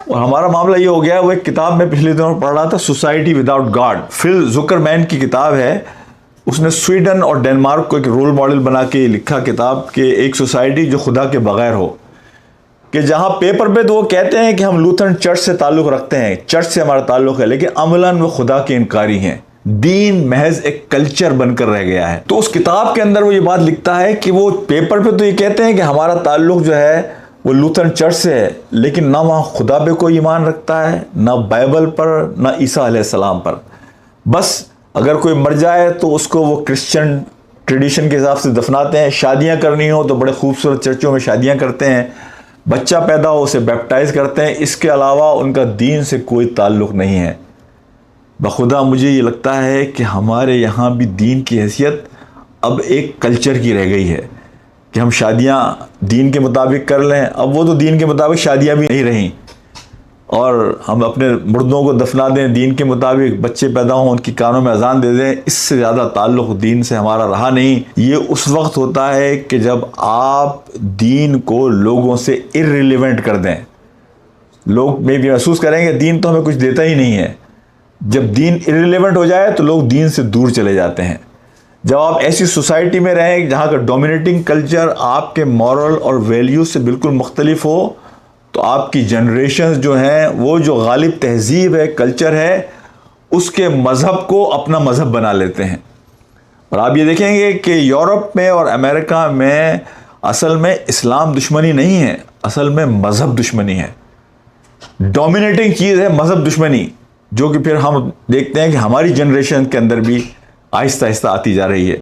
اور ہمارا معاملہ یہ ہو گیا ہے، وہ ایک کتاب میں پچھلے دنوں پڑھ رہا تھا، سوسائٹی وداؤٹ گاڈ، فل زکرمین کی کتاب ہے. اس نے سویڈن اور ڈنمارک کو ایک رول ماڈل بنا کے لکھا کتاب کہ ایک سوسائٹی جو خدا کے بغیر ہو، کہ جہاں پیپر پہ تو وہ کہتے ہیں کہ ہم لوتھرن چرچ سے تعلق رکھتے ہیں، چرچ سے ہمارا تعلق ہے، لیکن عملاً وہ خدا کے انکاری ہیں. دین محض ایک کلچر بن کر رہ گیا ہے. تو اس کتاب کے اندر وہ یہ بات لکھتا ہے کہ وہ پیپر پہ تو یہ کہتے ہیں کہ ہمارا تعلق جو ہے وہ لوتھرن چرچ سے ہے، لیکن نہ وہاں خدا پہ کوئی ایمان رکھتا ہے، نہ بائبل پر، نہ عیسیٰ علیہ السلام پر. بس اگر کوئی مر جائے تو اس کو وہ کرسچن ٹریڈیشن کے حساب سے دفناتے ہیں. شادیاں کرنی ہو تو بڑے خوبصورت چرچوں میں شادیاں کرتے ہیں، بچہ پیدا ہو اسے بیپٹائز کرتے ہیں. اس کے علاوہ ان کا دین سے کوئی تعلق نہیں ہے. بخدا مجھے یہ لگتا ہے کہ ہمارے یہاں بھی دین کی حیثیت اب ایک کلچر کی رہ گئی ہے کہ ہم شادیاں دین کے مطابق کر لیں. اب وہ تو دین کے مطابق شادیاں بھی نہیں رہیں، اور ہم اپنے مردوں کو دفنا دیں دین کے مطابق، بچے پیدا ہوں ان کی کانوں میں اذان دے دیں. اس سے زیادہ تعلق دین سے ہمارا رہا نہیں. یہ اس وقت ہوتا ہے کہ جب آپ دین کو لوگوں سے irrelevant کر دیں. لوگ میں بھی محسوس کریں گے دین تو ہمیں کچھ دیتا ہی نہیں ہے. جب دین irrelevant ہو جائے تو لوگ دین سے دور چلے جاتے ہیں. جب آپ ایسی سوسائٹی میں رہیں جہاں کا ڈومینیٹنگ کلچر آپ کے مورل اور ویلیوز سے بالکل مختلف ہو، تو آپ کی جنریشنز جو ہیں وہ جو غالب تہذیب ہے، کلچر ہے، اس کے مذہب کو اپنا مذہب بنا لیتے ہیں. اور آپ یہ دیکھیں گے کہ یورپ میں اور امریکہ میں اصل میں اسلام دشمنی نہیں ہے، اصل میں مذہب دشمنی ہے. ڈومینیٹنگ چیز ہے مذہب دشمنی، جو کہ پھر ہم دیکھتے ہیں کہ ہماری جنریشن کے اندر بھی آہستہ آہستہ آتی جا رہی ہے.